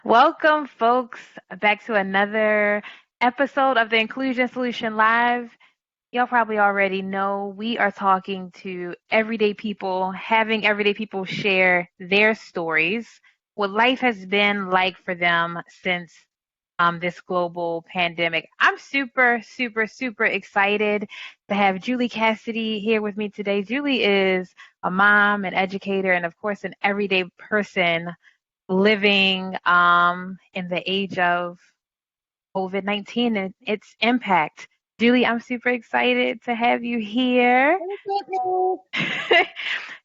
Welcome, folks, back to another episode of the Inclusion Solution Live. Y'all probably already know we are talking to everyday people, having everyday people share their stories, what life has been like for them since this global pandemic. I'm super excited to have Julie Cassidy here with me today. Julie is a mom, an educator, and of course, an everyday person living in the age of COVID-19 and its impact. Julie, I'm super excited to have you here.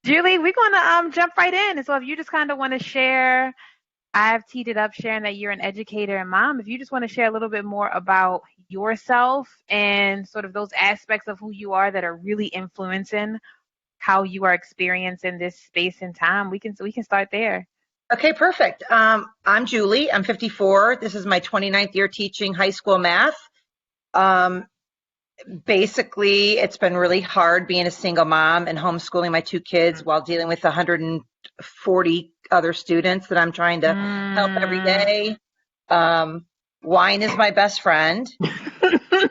Julie, we're going to jump right in. And so if you just kind of want to share, I've teed it up sharing that you're an educator and mom. If you just want to share a little bit more about yourself and sort of those aspects of who you are that are really influencing how you are experiencing this space and time, we can start there. Okay, perfect. I'm Julie. I'm 54. This is my 29th year teaching high school math. Um, Basically, it's been really hard being a single mom and homeschooling my two kids while dealing with 140 other students that I'm trying to help every Mm. day. Wine is my best friend.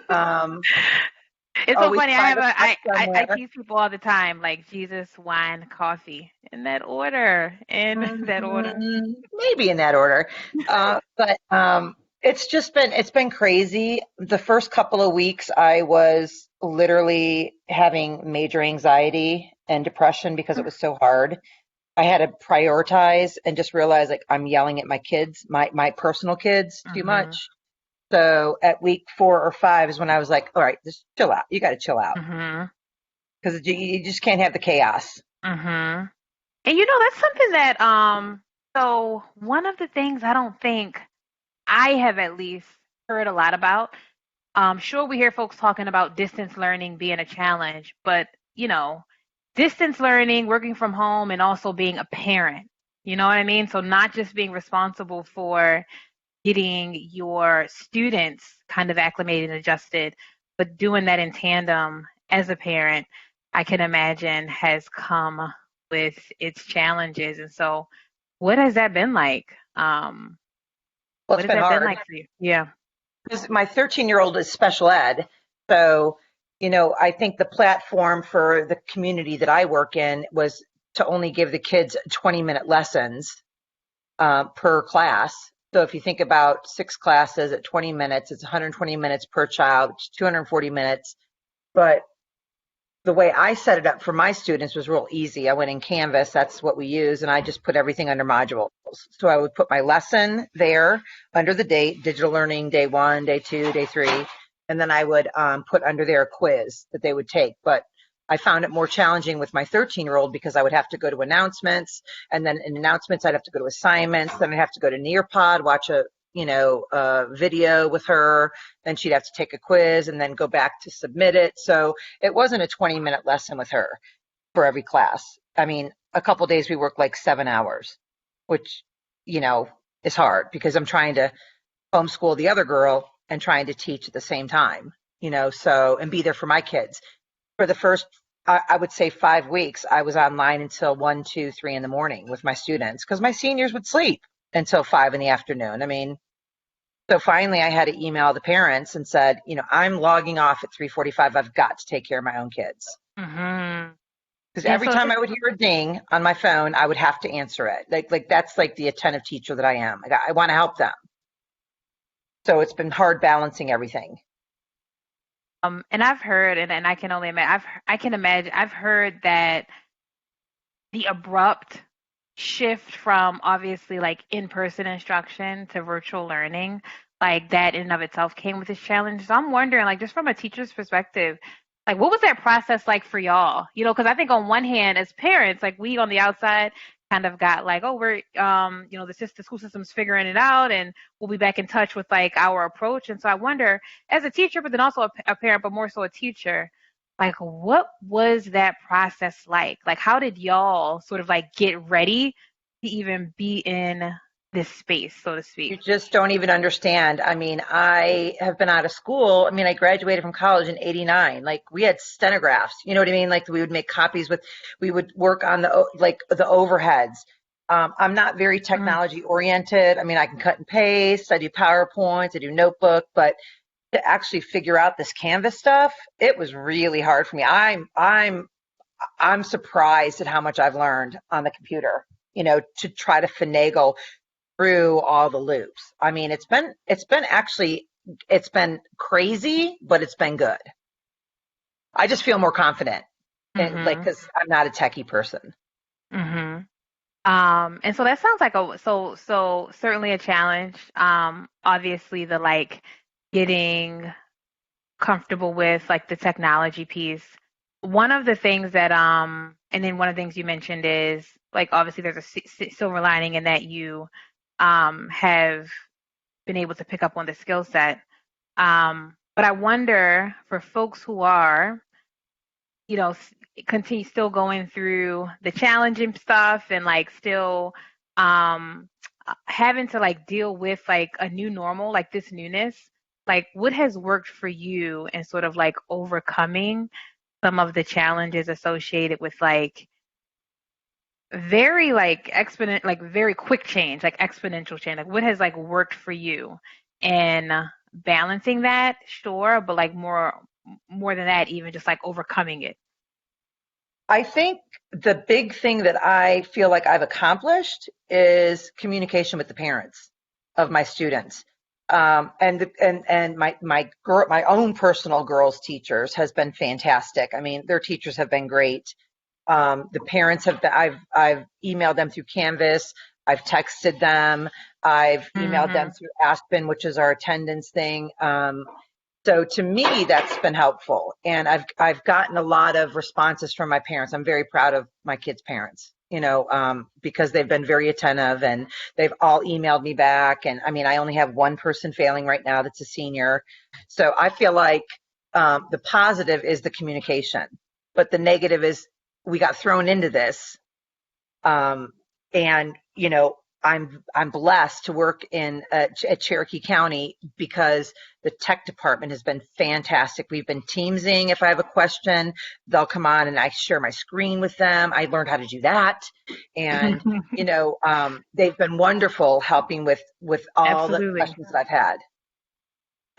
Um, It's so Always funny. I find have a a spot I somewhere. tease people all the time, like Jesus, wine, coffee, in that order, in that order. Maybe in that order. But it's been crazy. The first couple of weeks I was literally having major anxiety and depression because it was so hard. I had to prioritize and just realize like I'm yelling at my kids, my personal kids too Mhm. much. So at week 4 or 5 is when I was like, all right, just chill out. You got to chill out Mhm. because you just can't have the chaos. Mhm. And that's something that so one of the things I don't think I have at least heard a lot about. Sure, we hear folks talking about distance learning being a challenge, but you know, distance learning, working from home, and also being a parent. You know what I mean? So not just being responsible for getting your students kind of acclimated and adjusted, but doing that in tandem as a parent, I can imagine has come with its challenges. And so, what has that been like? Well, What it's has been that been hard. like for you? Yeah. Because my 13-year-old is special ed. So, I think the platform for the community that I work in was to only give the kids 20-minute lessons per class. So if you think about 6 classes at 20 minutes, it's 120 minutes per child, which is 240 minutes. But the way I set it up for my students was real easy. I went in Canvas, that's what we use, and I just put everything under modules. So I would put my lesson there under the date, digital learning, day 1, day 2, day 3, and then I would put under there a quiz that they would take. But I found it more challenging with my 13-year-old because I would have to go to announcements, and then in announcements I'd have to go to assignments, then I'd have to go to Nearpod, watch a video with her, then she'd have to take a quiz and then go back to submit it. So it wasn't a 20-minute lesson with her for every class. I mean, a couple of days we worked like 7 hours, which, you know, is hard because I'm trying to homeschool the other girl and trying to teach at the same time, so, and be there for my kids. For the first, I would say 5 weeks, I was online until 1, 2, 3 in the morning with my students because my seniors would sleep until 5 in the afternoon. I mean, so finally I had to email the parents and said, I'm logging off at 3:45. I've got to take care of my own kids. Mhm. Because And every so time just I would hear a ding on my phone, I would have to answer it. Like that's like the attentive teacher that I am. Like I want to help them. So it's been hard balancing everything. and I've heard and I can only imagine I can imagine I've heard that the abrupt shift from obviously like in-person instruction to virtual learning, like that in and of itself came with its challenge. So I'm wondering, like, just from a teacher's perspective, like, what was that process like for y'all? Because I think on one hand, as parents, like we on the outside kind of got like, oh, we're, the school system's figuring it out, and we'll be back in touch with like our approach. And so I wonder, as a teacher, but then also a parent, but more so a teacher, like, what was that process like? Like, how did y'all sort of like get ready to even be in this space, so to You speak? just don't even understand. I mean, I have been out of school. I mean, I graduated from college in '89. Like we had stenographs, you know what I mean? Like we would make copies with, we would work on the overheads. I'm not very Mm. technology oriented. I mean, I can cut and paste, I do PowerPoints, I do notebook, but to actually figure out this Canvas stuff, it was really hard for me. I'm surprised at how much I've learned on the computer, to try to finagle through all the loops. I mean, it's been crazy, but it's been good. I just feel more confident and like, Mhm. cause I'm not a techie person. Mhm. And so that sounds like so certainly a challenge. Obviously the like getting comfortable with like the technology piece. One of the things that and then one of the things you mentioned is like obviously there's a silver lining in that you have been able to pick up on the skill set. But I wonder for folks who are, continue still going through the challenging stuff and like still um having to like deal with like a new normal, like this newness, like what has worked for you and sort of like overcoming some of the challenges associated with like very like exponent like very quick change, like exponential change, like what has like worked for you and balancing that, sure, but like more than that, even just like overcoming it. I think the big thing that I feel like I've accomplished is communication with the parents of my students. And my own personal girls teachers has been fantastic. I mean, their teachers have been great. The parents have been, I've emailed them through Canvas. I've texted them. I've emailed them Hmm. through Aspen, which is our attendance thing. So to me, that's been helpful. And I've gotten a lot of responses from my parents. I'm very proud of my kids' parents, because they've been very attentive and they've all emailed me back. And I mean, I only have one person failing right now that's a senior. So I feel like the positive is the communication, but the negative is we got thrown into this. Um, and I'm blessed to work in at Cherokee County because the tech department has been fantastic. We've been teamsing. If I have a question, they'll come on and I share my screen with them. I learned how to do that, and they've been wonderful helping with all the Absolutely. questions that I've had.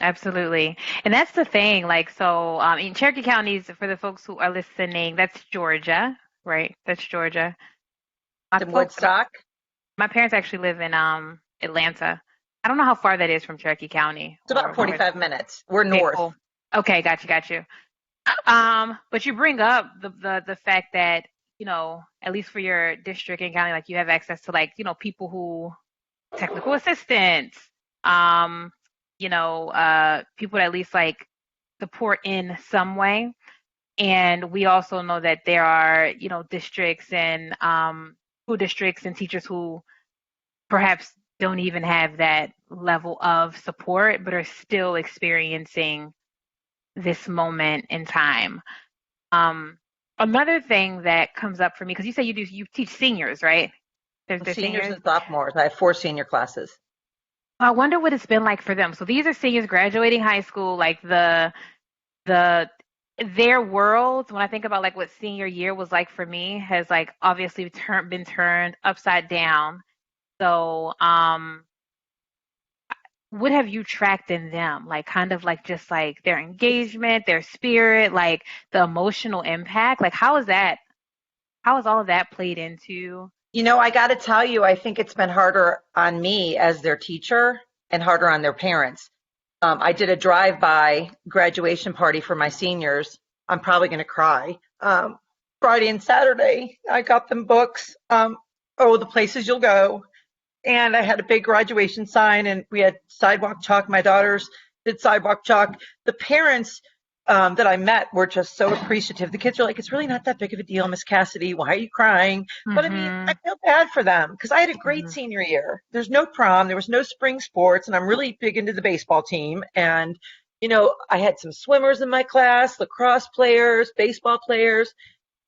Absolutely. And that's the thing. Like, so in Cherokee counties, for the folks who are listening, that's Georgia, right? That's Georgia. My In folks, Woodstock, my parents actually live in Atlanta. I don't know how far that is from Cherokee County it's about or 45 minutes. We're okay, north. cool. Okay, got you. But you bring up the fact that, at least for your district and county, like you have access to like, people who technical assistants, um, people that at least like support in some way. And we also know that there are, districts and school districts and teachers who perhaps don't even have that level of support, but are still experiencing this moment in time. Um, Another thing that comes up for me, because you teach seniors, right? They're Seniors seniors. and sophomores. I have 4 senior classes. I wonder what it's been like for them. So these are seniors graduating high school, like the their world, when I think about like what senior year was like for me, has like obviously been turned upside down. So what have you tracked in them? Like kind of like just like their engagement, their spirit, like the emotional impact. Like how has all of that played into I got to tell you, I think it's been harder on me as their teacher and harder on their parents. I did a drive-by graduation party for my seniors. I'm probably going to cry. Friday and Saturday, I got them books. The places you'll go. And I had a big graduation sign, and we had sidewalk chalk. My daughters did sidewalk chalk. The parents that I met were just so appreciative. The kids are like, "It's really not that big of a deal, Miss Cassidy. Why are you crying?" But I mean, I hmm feel bad for them because I had a great hmm senior year. There's no prom, there was no spring sports, and I'm really big into the baseball team. And I had some swimmers in my class, lacrosse players, baseball players.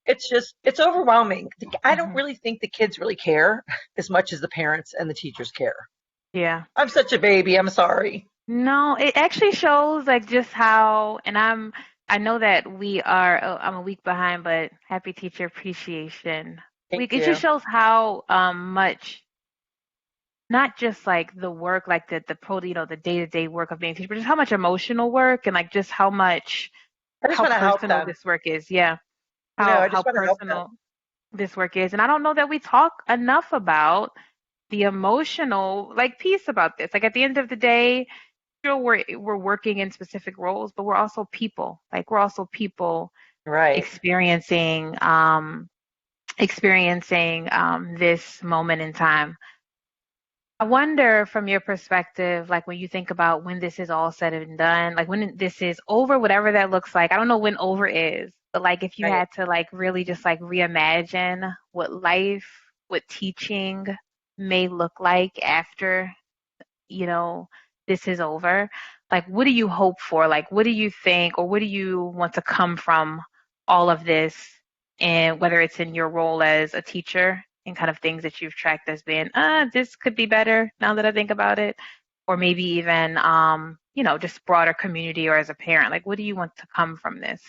It's overwhelming. I don't hmm really think the kids really care as much as the parents and the teachers care. Yeah. I'm such a baby. I'm sorry. No, it actually shows like just how, and I know that I'm a week behind, but happy Teacher Appreciation Thank it just you. shows how much, not just like the work, like the pro, the day-to-day work of being a teacher, but just how much emotional work and like just I just how want to help personal them. this work is. Yeah, I how just want to help them. personal this work is. And I don't know that we talk enough about the emotional like piece about this. Like at the end of the day, sure we're working in specific roles, but we're also people. Like we're also people Right. experiencing this moment in time. I wonder from your perspective, like when you think about when this is all said and done, like when this is over, whatever that looks like. I don't know when over is, but like if you Right. had to like really just like reimagine what life, what teaching may look like after, you know, this is over, like what do you hope for? Like what do you think or what do you want to come from all of this? And whether it's in your role as a teacher and kind of things that you've tracked as being, this could be better now that I think about it, or maybe even, just broader community or as a parent, like what do you want to come from this?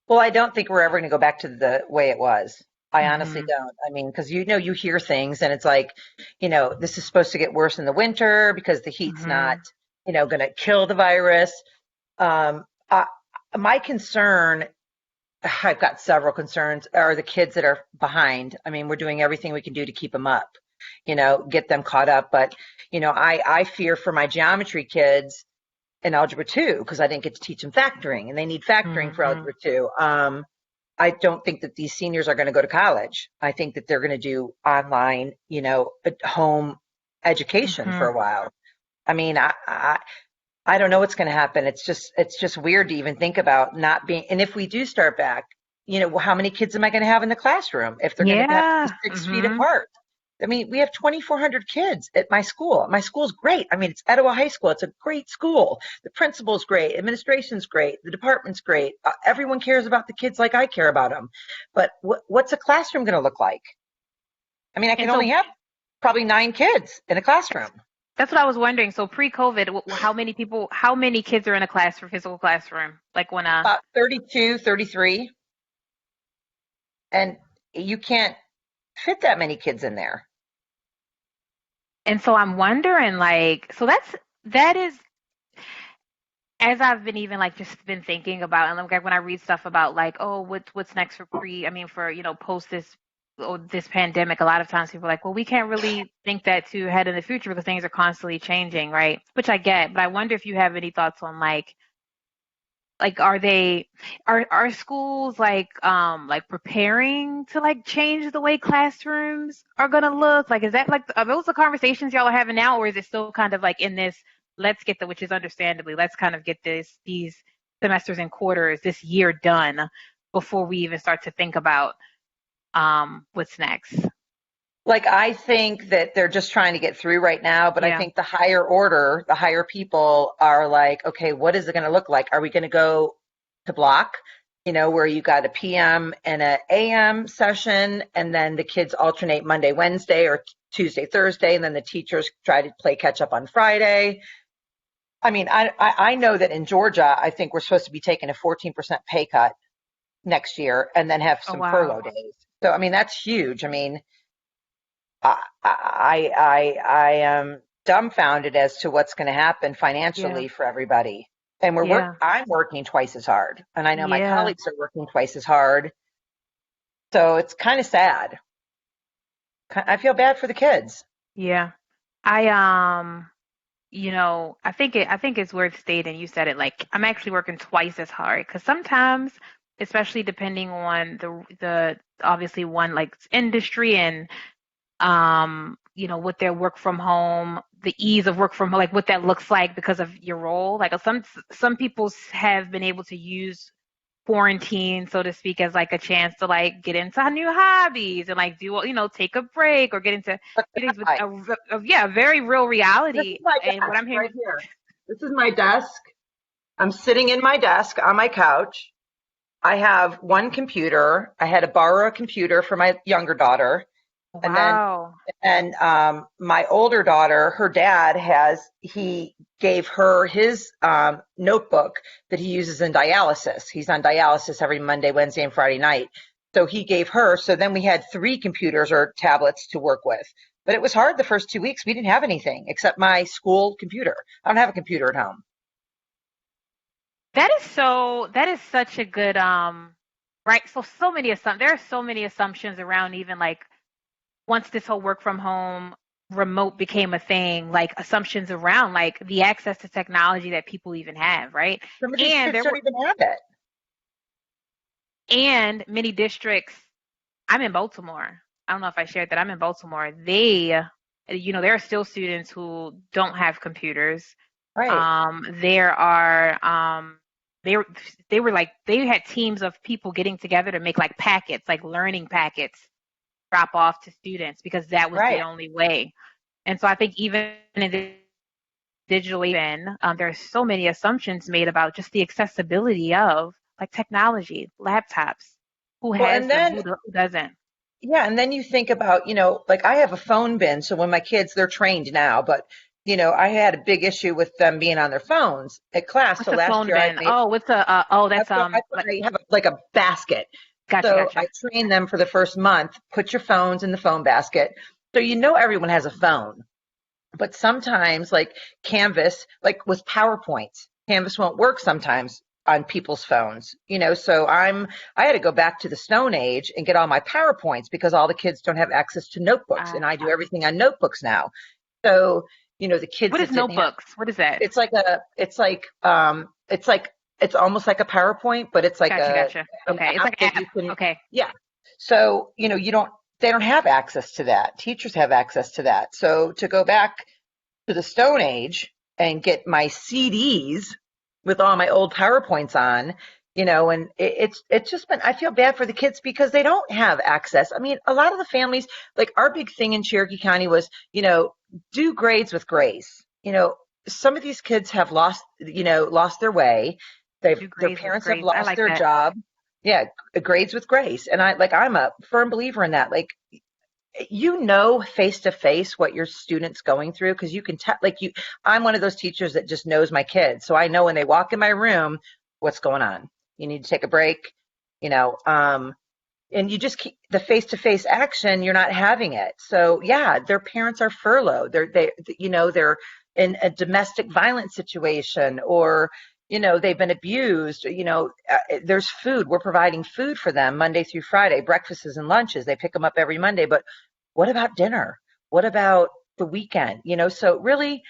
Well, I don't think we're ever going to go back to the way it was. I honestly Hmm. don't. I mean, because you hear things and it's like, this is supposed to get worse in the winter because the heat's not, Hmm. going to kill the virus. Um, I, my concern, I've got several concerns, are the kids that are behind. I mean, we're doing everything we can do to keep them up, get them caught up. But, I fear for my geometry kids in algebra 2 because I didn't get to teach them factoring and they need factoring for Hmm. algebra 2. I don't think that these seniors are going to go to college. I think that they're going to do online, home education for Hmm. a while. I mean, I don't know what's going to happen. It's just weird to even think about not being. And if we do start back, how many kids am I going to have in the classroom if they're going to have to be Yeah. 6 feet Hmm. apart? I mean, we have 2,400 kids at my school. My school's great. I mean, it's Etowah High School. It's a great school. The principal's great. Administration's great. The department's great. Everyone cares about the kids like I care about them. But what's a classroom going to look like? I mean, I can And only so have probably 9 kids in a classroom. that's what I was wondering. So pre-COVID, how many kids are in a class for physical classroom? Like when 32, 33, and you can't fit that many kids in there. and so I'm wondering like, so that is, as I've been even like just been thinking about, and like when I read stuff about like, oh, what's next for for, post this pandemic, a lot of times people are like, well, we can't really think that too ahead in the future because things are constantly changing, right? Which I get, but I wonder if you have any thoughts on like are schools like preparing to like change the way classrooms are gonna look? Like is that like are those the conversations y'all are having now, or is it still kind of like in this let's get the which is understandably let's kind of get these semesters and quarters this year done before we even start to think about what's next? Like, I think that they're just trying to get through right now, but I Yeah. think the higher order, the higher people are like, okay, what is it going to look like? Are we going to go to block, where you got a PM and a AM session, and then the kids alternate Monday, Wednesday, or Tuesday, Thursday, and then the teachers try to play catch up on Friday? I mean, I know that in Georgia, I think we're supposed to be taking a 14% pay cut next year and then have Oh some wow. furlough days. So, I mean, that's huge. I mean, I am dumbfounded as to what's going to happen Yeah. financially for everybody. And Yeah. I'm working twice as hard, and I know my Yeah. colleagues are working twice as hard. So it's kind of sad. I feel bad for the kids. Yeah. I I think it's worth stating. You said it like I'm actually working twice as hard because sometimes, especially depending on the obviously one like industry and what their work from home, the ease of work from home, like what that looks like because of your role. Like some people have been able to use quarantine, so to speak, as like a chance to like get into new hobbies and like do take a break or get into Look things with at yeah, very real this is reality. my And what desk I'm right hearing, here. This is my desk. I'm sitting in my desk on my couch. I have one computer. I had to borrow a computer for my younger daughter. And then wow. And my older daughter, her dad he gave her his notebook that he uses in dialysis. He's on dialysis every Monday, Wednesday, and Friday night. So he gave her, so then we had 3 computers or tablets to work with. But it was hard the first 2 weeks. We didn't have anything except my school computer. I don't have a computer at home. That is such a good right. So many there are so many assumptions around even like once this whole work from home remote became a thing, like assumptions around like the access to technology that people even have, right? Some of these And kids there don't were even have it. and many districts. I'm in Baltimore. I don't know if I shared that. I'm in Baltimore. There are still students who don't have computers. Right. There are they were they were like they had teams of people getting together to make like packets, like learning packets, drop off to students because that was the Right. only way. And so I think even in the digital even, there are so many assumptions made about just the accessibility of like technology, laptops, who Well, has and them, then who doesn't. yeah, and then you think about, like I have a phone bin, so when my kids, they're trained now, but I had a big issue with them being on their phones at class. What's So a last phone year I bin? made Oh, what's a oh I that's put I put like I have like a basket. gotcha, So I gotcha. train them for the first month, put your phones in the phone basket. So everyone has a phone. But sometimes like Canvas, like with PowerPoint, Canvas won't work sometimes on people's phones, so I had to go back to the Stone Age and get all my PowerPoints because all the kids don't have access to notebooks and I do Uh, everything on notebooks now. So, the kids what is that didn't have, notebooks? What is that? it's almost like a PowerPoint, but it's like Gotcha, gotcha. an Okay, it's app like that app. you can, Okay, yeah. So, they don't have access to that. Teachers have access to that. So to go back to the Stone Age and get my CDs with all my old PowerPoints on, and it's just been, I feel bad for the kids because they don't have access. I mean, a lot of the families, like our big thing in Cherokee County was, do grades with grace. Some of these kids have lost their way. do Their grades with parents have grace. I lost like their that. job. Yeah, grades with grace. And I'm a firm believer in that. Like, face to face what your student's going through because you can tell, I'm one of those teachers that just knows my kids, so I know when they walk in my room what's going on. You need to take a break, you know um and you just keep the face to face action. You're not having it. So yeah, their parents are furloughed, they're in a domestic violence situation, or they've been abused. There's food. We're providing food for them Monday through Friday, breakfasts and lunches. They pick them up every Monday, but what about dinner? What about the weekend? So really,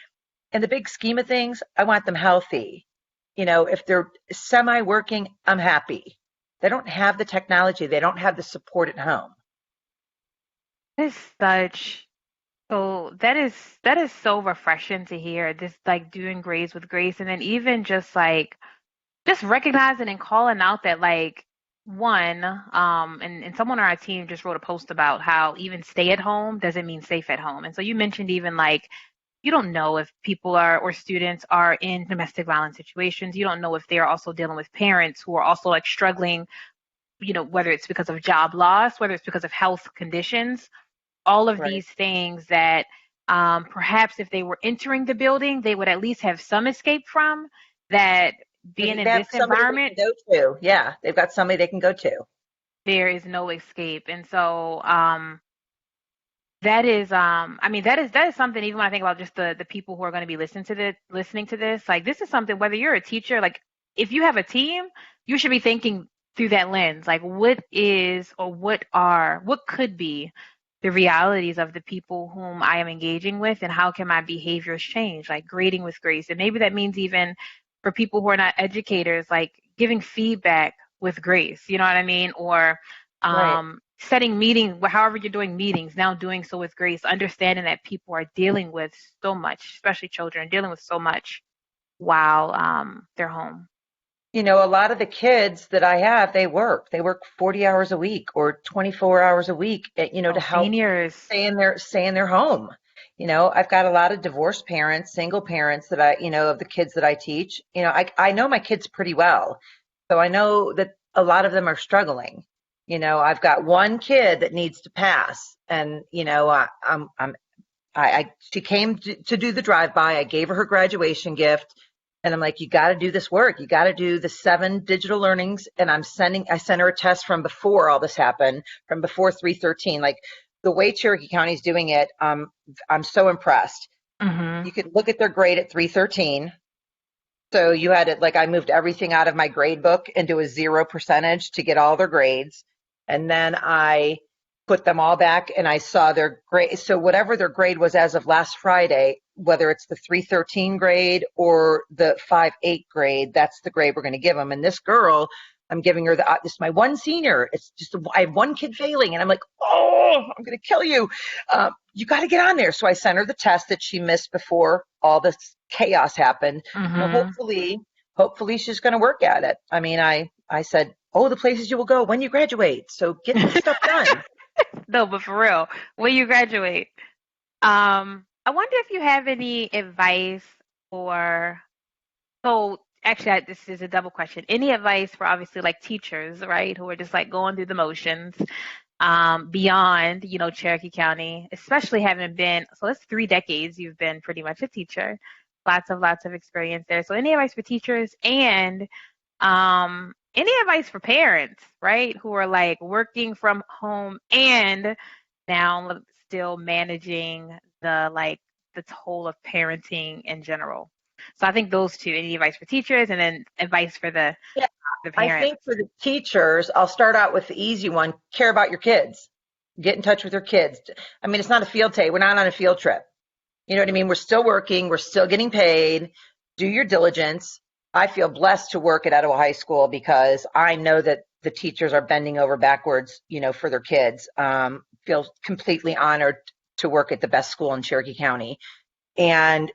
in the big scheme of things, I want them healthy. If they're semi working, I'm happy. They don't have the technology, they don't have the support at home. That is such that is so refreshing to hear. This like doing grades with grace, and then even just like just recognizing and calling out that like one and someone on our team just wrote a post about how even stay at home doesn't mean safe at home. And so you mentioned even like you don't know if people are or students are in domestic violence situations. You don't know if they are also dealing with parents who are also like struggling, whether it's because of job loss, whether it's because of health conditions, all of Right. these things that perhaps if they were entering the building, they would at least have some escape from that. Being They in have this somebody they environment, can go to. Yeah, they've got somebody they can go to. there is no escape. And so that is I mean that is something. Even when I think about just the people who are going to be listening to this, like this is something, whether you're a teacher, like if you have a team, you should be thinking through that lens, like what is or what could be the realities of the people whom I am engaging with, and how can my behaviors change, like grading with grace. And maybe that means even for people who are not educators, like giving feedback with grace, you know what I mean? Or Right. setting meeting, however you're doing meetings, now doing so with grace, understanding that people are dealing with so much, especially children, dealing with so much while they're home. A lot of the kids that I have, they work. They work 40 hours a week or 24 hours a week, Oh, to help seniors. stay in their home. I've got a lot of divorced parents, single parents that of the kids that I teach. I know my kids pretty well. So I know that a lot of them are struggling. I've got one kid that needs to pass, and she came to do the drive by. I gave her graduation gift. And I'm like, you got to do this work. You got to do the 7 digital learnings. And I sent her a test from before all this happened, from before 313. Like the way Cherokee County is doing it, I'm so impressed. Mhm. You could look at their grade at 313. So you had it like I moved everything out of my grade book into a 0% to get all their grades. And then I put them all back and I saw their grade. So whatever their grade was as of last Friday, whether it's the 313 grade or the 5.8 grade, that's the grade we're going to give them. And this girl, I'm giving her this is my one senior. It's just, I have one kid failing and I'm like, oh, I'm going to kill you. You got to get on there. So I sent her the test that she missed before all this chaos happened. Mhm. Hopefully she's going to work at it. I mean, I said, oh, the places you will go when you graduate. So get this stuff done. No, but for real, when you graduate, I wonder if you have any advice for. So actually, this is a double question. Any advice for obviously like teachers, right, who are just like going through the motions, beyond, Cherokee County, especially having been, so that's 3 decades you've been pretty much a teacher, lots of experience there. So any advice for teachers and any advice for parents, right, who are like working from home and now still managing the toll of parenting in general. So I think those two, any advice for teachers and then advice for Yeah, the I parents. think for the teachers, I'll start out with the easy one. Care about your kids. Get in touch with your kids. I mean, it's not a field day. We're not on a field trip. You know what I mean? We're still working. We're still getting paid. Do your diligence. I feel blessed to work at Etowah High School because I know that the teachers are bending over backwards, for their kids. Feel completely honored to work at the best school in Cherokee County. And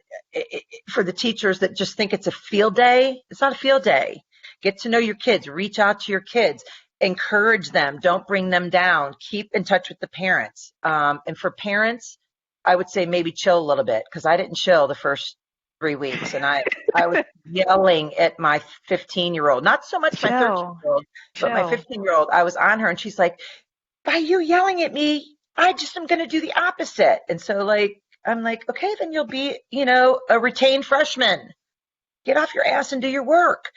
for the teachers that just think it's a field day, it's not a field day. Get to know your kids, reach out to your kids, encourage them, don't bring them down, keep in touch with the parents. And for parents, I would say maybe chill a little bit because I didn't chill the first 3 weeks. And I was yelling at my 15-year-old, not so much my Chill, 13-year-old, but my chill. 15-year-old. I was on her and she's like, by you yelling at me, I just am going to do the opposite. And so, like, I'm like, okay, then you'll be, a retained freshman. Get off your ass and do your work.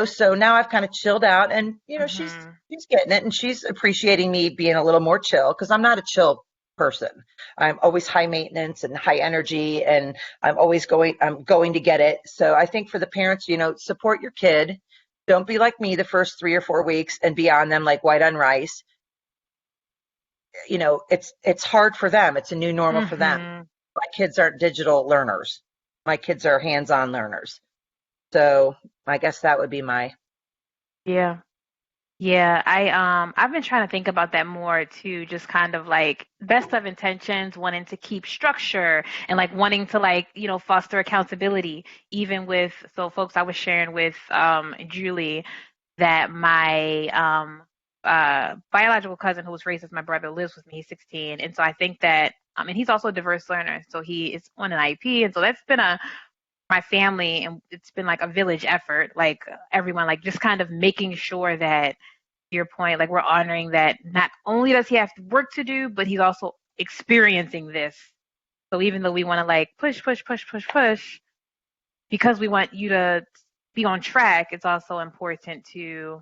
So now I've kind of chilled out and, Mhm. she's getting it and she's appreciating me being a little more chill because I'm not a chill person. I'm always high maintenance and high energy and I'm going to get it. So I think for the parents, support your kid. Don't be like me the first 3 or 4 weeks and be on them like white on rice. It's hard for them. It's a new normal for them. Mhm. My kids aren't digital learners. My kids are hands-on learners. So I guess that would be my. Yeah. Yeah, I've been trying to think about that more too, just kind of like best of intentions, wanting to keep structure and like wanting to like, foster accountability, even with so folks I was sharing with Julie that my biological cousin who was raised as my brother lives with me. He's 16. And so I think that and he's also a diverse learner. So he is on an IEP. And so that's been a my family and it's been like a village effort, like everyone like just kind of making sure that your point, like we're honoring that not only does he have work to do, but he's also experiencing this. So even though we want to like push, because we want you to be on track, it's also important to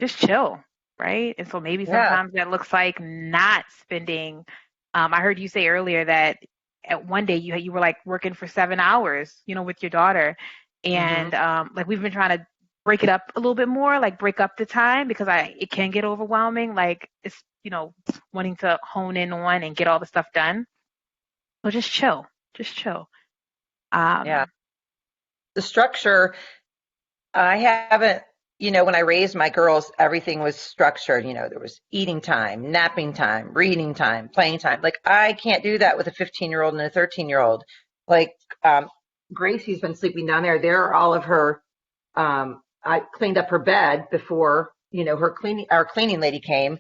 just chill, right? And so maybe Yeah. sometimes that looks like not spending. I heard you say earlier that at one day you were like working for 7 hours, with your daughter, Hmm. and like we've been trying to break it up a little bit more, like break up the time because it can get overwhelming. Like it's wanting to hone in on and get all the stuff done. So just chill. Yeah. Um, The structure, I haven't, when I raised my girls, everything was structured. There was eating time, napping time, reading time, playing time. Like I can't do that with a 15-year-old and a 13-year-old. Like Gracie's been sleeping down there. There are all of her I cleaned up her bed before, our cleaning lady came.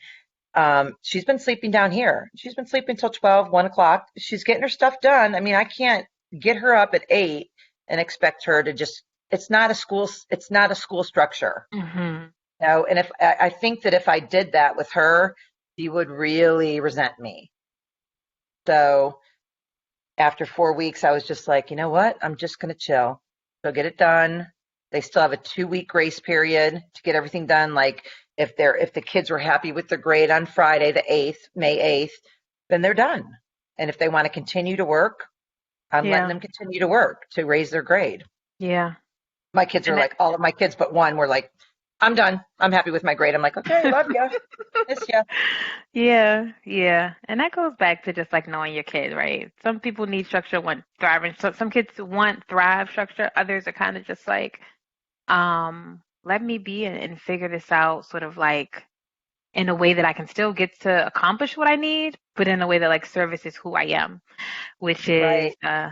She's been sleeping down here. She's been sleeping till 12, 1 o'clock. She's getting her stuff done. I mean, I can't get her up at 8 and expect her to just, it's not a school structure. mhm. And if I think that if I did that with her, she would really resent me. So after 4 weeks, I was just like, you know what? I'm just going to chill. They'll get it done. They still have a 2-week grace period to get everything done. Like if the kids were happy with their grade on Friday, the 8th, May 8th, then they're done. And if they want to continue to work, I'm letting Yeah. them continue to work to raise their grade. Yeah. My kids are And that, like, all of my kids but one were like, I'm done. I'm happy with my grade. I'm like, okay, love you. Miss you. yeah, yeah. And that goes back to just like knowing your kid, right? Some people need structure, want thriving. So some kids want thrive structure. Others are kind of just like, let me be and figure this out sort of like in a way that I can still get to accomplish what I need, but in a way that like services who I am, which is Right. uh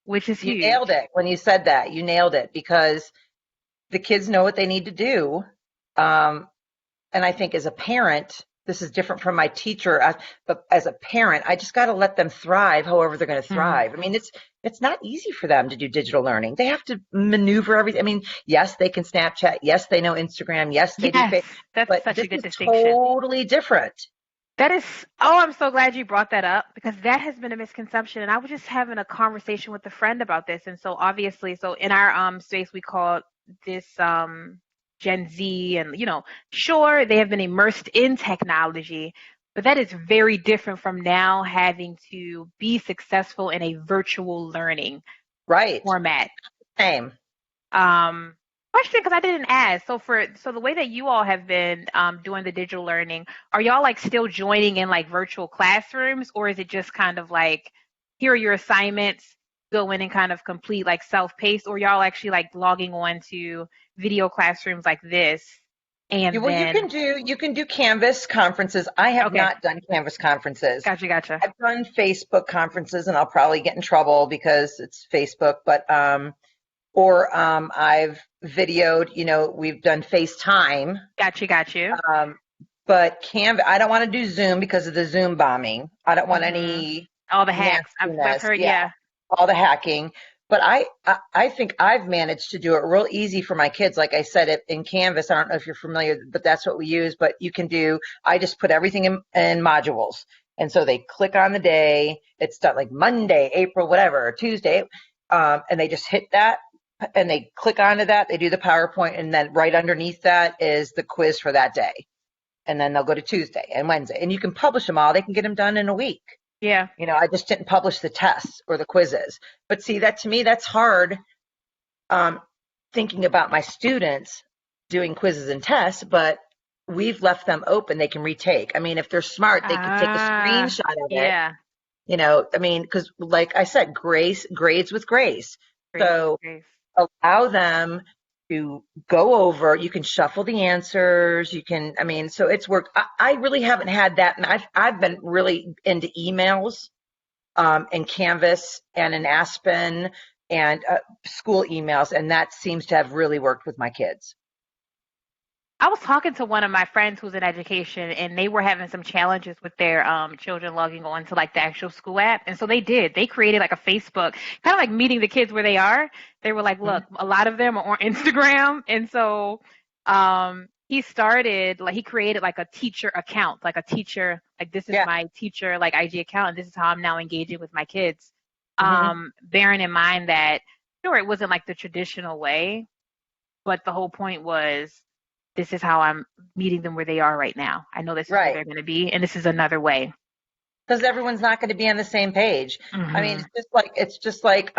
which is You huge. nailed it when you said that. You nailed it because the kids know what they need to do. Um, and I think as a parent, this is different from my teacher, but as a parent, I just got to let them thrive however they're going to Hmm. thrive. I mean, it's not easy for them to do digital learning. They have to maneuver everything. I mean, yes, they can Snapchat. Yes, they know Instagram. Yes, they do Yes, Facebook, that's but such this a good is distinction. totally different. That is, oh, I'm so glad you brought that up because that has been a misconception. And I was just having a conversation with a friend about this. And so obviously, so in our space, we call this Gen Z, and sure, they have been immersed in technology, but that is very different from now having to be successful in a virtual learning Right. format. Same. Um, Question, because I didn't ask. So the way that you all have been doing the digital learning, are y'all like still joining in like virtual classrooms, or is it just kind of like here are your assignments, go in and kind of complete like self-paced, or y'all actually like logging on to video classrooms like this, and Well, then you can do Canvas conferences. I have okay, not done Canvas conferences. gotcha. I've done Facebook conferences, and I'll probably get in trouble because it's Facebook, but I've videoed, we've done FaceTime. Got you. Um, but Canva, I don't want to do Zoom because of the Zoom bombing. I don't want Hmm. any All the hacks. I've nastiness. heard, Yeah, yeah. all the hacking. But I think I've managed to do it real easy for my kids. Like I said, it in Canvas. I don't know if you're familiar, but that's what we use. But you can do. I just put everything in modules, and so they click on the day. It's done like Monday, April, whatever, or Tuesday, and they just hit that, and they click onto that. They do the PowerPoint, and then right underneath that is the quiz for that day. And then they'll go to Tuesday and Wednesday, and you can publish them all. They can get them done in a week. Yeah. I just didn't publish the tests or the quizzes. But see, that to me, that's hard. Um, Thinking about my students doing quizzes and tests, but we've left them open. They can retake. I mean, if they're smart, they could take a Ah, screenshot of it. yeah. I mean, because like I said, grades with grace. Grace, So grace. allow them to go over. You can shuffle the answers. I mean, so it's worked. I really haven't had that. And I've been really into emails in Canvas and in Aspen and school emails, and that seems to have really worked with my kids. I was talking to one of my friends who's in education, and they were having some challenges with their children logging on to like the actual school app. And so they did. They created like a Facebook, kind of like meeting the kids where they are. They were like, Mhm. look, a lot of them are on Instagram, and so he started like he created like a teacher account, like a teacher, like this is Yeah. my teacher like IG account, and this is how I'm now engaging with my kids. Hmm. Bearing in mind that sure it wasn't like the traditional way, but the whole point was this is how I'm meeting them where they are right now. I know this is where Right. they're going to be, and this is another way. Because everyone's not going to be on the same page. I mean, Hmm. it's just like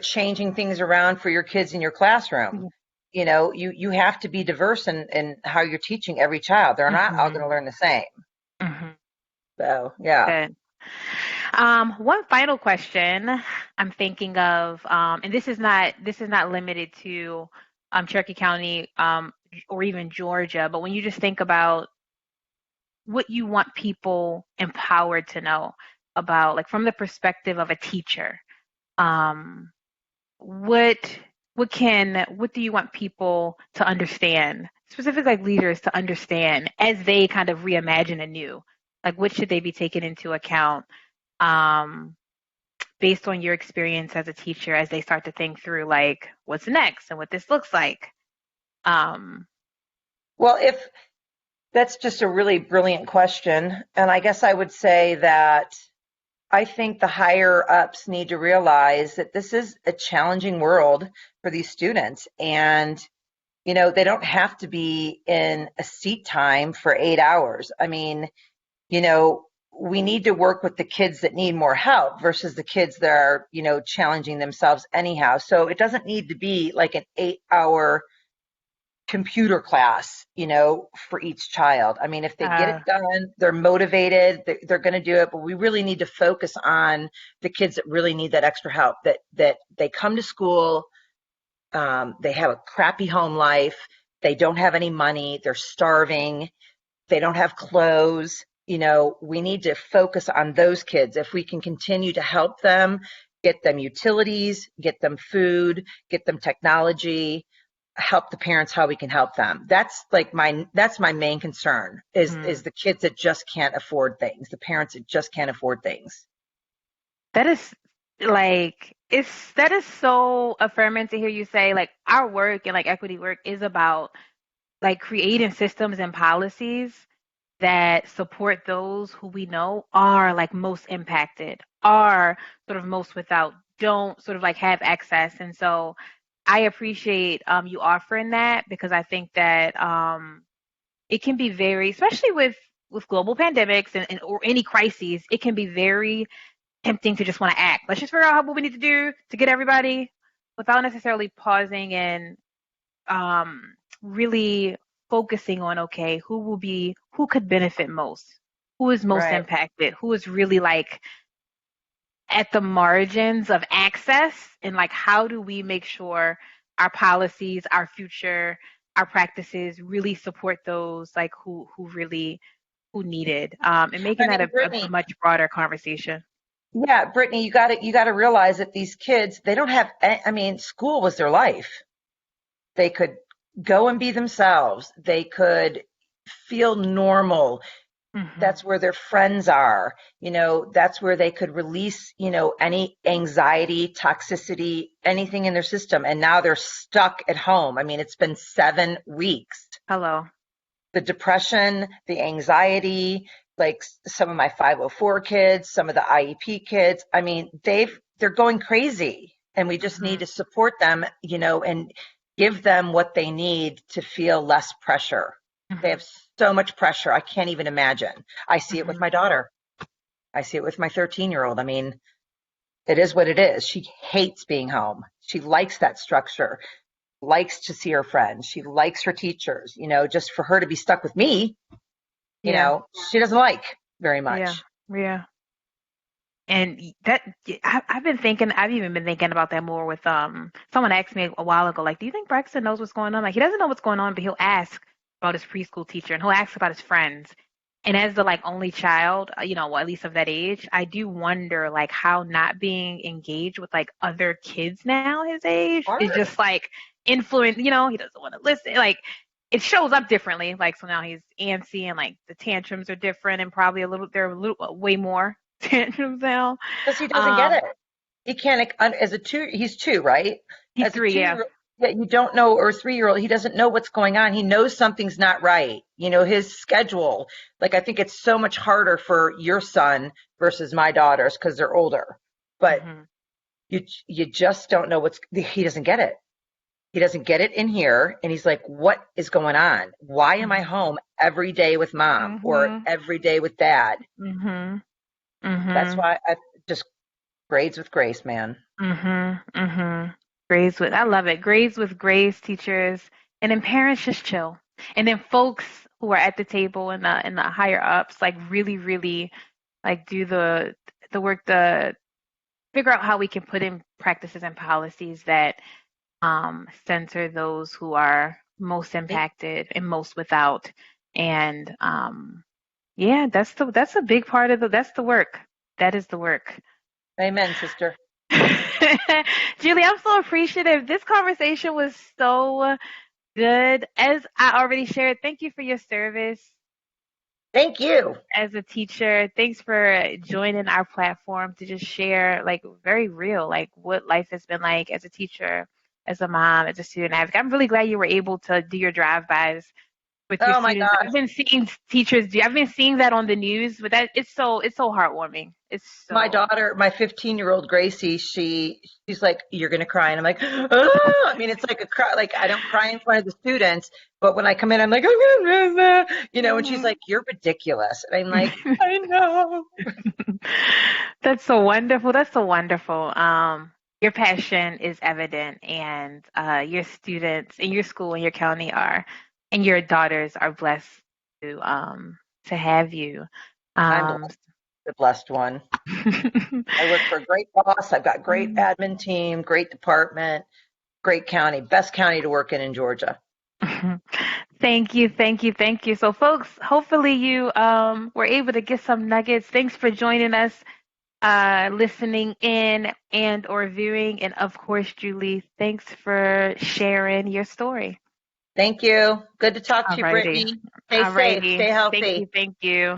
changing things around for your kids in your classroom. You have to be diverse in how you're teaching every child. They're not all going Hmm. to learn the same. Hmm. So, yeah. Good. One final question I'm thinking of, and this is not limited to Cherokee County or even Georgia, but when you just think about what you want people empowered to know about, like from the perspective of a teacher, um, what what do you want people to understand, specifically like leaders to understand as they kind of reimagine anew? Like what should they be taking into account um, based on your experience as a teacher as they start to think through like what's next and what this looks like? Um, Well, if that's just a really brilliant question, and I guess I would say that I think the higher ups need to realize that this is a challenging world for these students. And, they don't have to be in a seat time for 8 hours. I mean, you know, we need to work with the kids that need more help versus the kids that are, challenging themselves anyhow. So it doesn't need to be like an 8 hour computer class, for each child. I mean, if they get it Uh, done, they're motivated, they're going to do it, but we really need to focus on the kids that really need that extra help, that they come to school, they have a crappy home life, they don't have any money, they're starving, they don't have clothes. We need to focus on those kids. If we can continue to help them, get them utilities, get them food, get them technology, help the parents how we can help them. That's my main concern is mm. the kids that just can't afford things, the parents that just can't afford things. That is that is so affirming to hear you say like our work and like equity work is about like creating systems and policies that support those who we know are like most impacted, are sort of most without, don't sort of like have access. And so I appreciate you offering that because I think that it can be very, especially with global pandemics and or any crises, it can be very tempting to just want to act. Let's just figure out what we need to do to get everybody without necessarily pausing and really focusing on okay, who could benefit most, who is most Right. impacted, who is really like at the margins of access, and like how do we make sure our policies, our future, our practices really support those like who really who need it, and making I that mean, a Brittany, much broader conversation. yeah, Brittany, you got to realize that these kids, they don't have, I mean, school was their life. They could go and be themselves. They could feel normal. Hmm. That's where their friends are. That's where they could release, any anxiety, toxicity, anything in their system. And now they're stuck at home. I mean, it's been 7 weeks. Hello. The depression, the anxiety, like some of my 504 kids, some of the IEP kids, I mean, they're going crazy. And we just need Hmm. to support them, and give them what they need to feel less pressure. They Hmm. have so much pressure. I can't even imagine. I see it with Hmm. my daughter. I see it with my 13-year-old. I mean, it is what it is. She hates being home. She likes that structure, likes to see her friends. She likes her teachers, just for her to be stuck with me, Yeah. she doesn't like very Yeah. much. Yeah. And that I've been thinking, I've even been thinking about that more with someone asked me a while ago, like, do you think Braxton knows what's going on? Like he doesn't know what's going on, but he'll ask about his preschool teacher and he'll ask about his friends. And as the like only child, well, at least of that age, I do wonder like how not being engaged with like other kids now his age is Hard. just like influence, he doesn't want to listen. Like it shows up differently. Like so now he's antsy and like the tantrums are different and probably they're a little way more tantrums now. Because he doesn't get Um, it. He can't, as a two, he's two, right? he's As a three, yeah. 2 year, yeah, you don't know, or a 3 year old, he doesn't know what's going on. He knows something's not right. His schedule, like I think it's so much harder for your son versus my daughters because they're older. But Hmm. you just don't know he doesn't get it. He doesn't get it in here. And he's like, what is going on? Why am I Hmm. home every day with mom or Hmm. every day with dad? Hmm. That's Hmm. why I just grades with grace, man. Hmm. Hmm. Grades with, I love it. Grades with grace, teachers, and then parents just chill. And then folks who are at the table in the higher ups, like really, really like do the work, the figure out how we can put in practices and policies that center those who are most impacted and most without. And yeah, that's a big part of that's the work. That is the work. Amen, sister. Julie, I'm so appreciative. This conversation was so good. As I already shared, thank you for your service Thank you. as a teacher. Thanks for joining our platform to just share like very real, like what life has been like as a teacher, as a mom, as a student advocate. I'm really glad you were able to do your drive-bys with your Oh my students. gosh. I've been seeing teachers do. I've been seeing that on the news, but that it's so heartwarming. It's My so. daughter, my 15-year-old Gracie, she's like, "You're gonna cry," and I'm like, "Oh!" I mean, it's like a cry. Like I don't cry in front of the students, but when I come in, I'm like, and she's like, "You're ridiculous," and I'm like, "I know." That's so wonderful. That's so wonderful. Your passion is evident, and your students in your school and your county are, and your daughters are blessed to have you. I'm Um, blessed, the blessed one. I work for a great boss. I've got great admin team, great department, great county, best county to work in Georgia. Thank you, thank you, thank you. So, folks, hopefully you were able to get some nuggets. Thanks for joining us, listening in and or viewing, and of course, Julie, thanks for sharing your story. Thank you. Good to talk to you, Alrighty, Brittany. Stay safe. alrighty. Stay Thank healthy. you, thank you.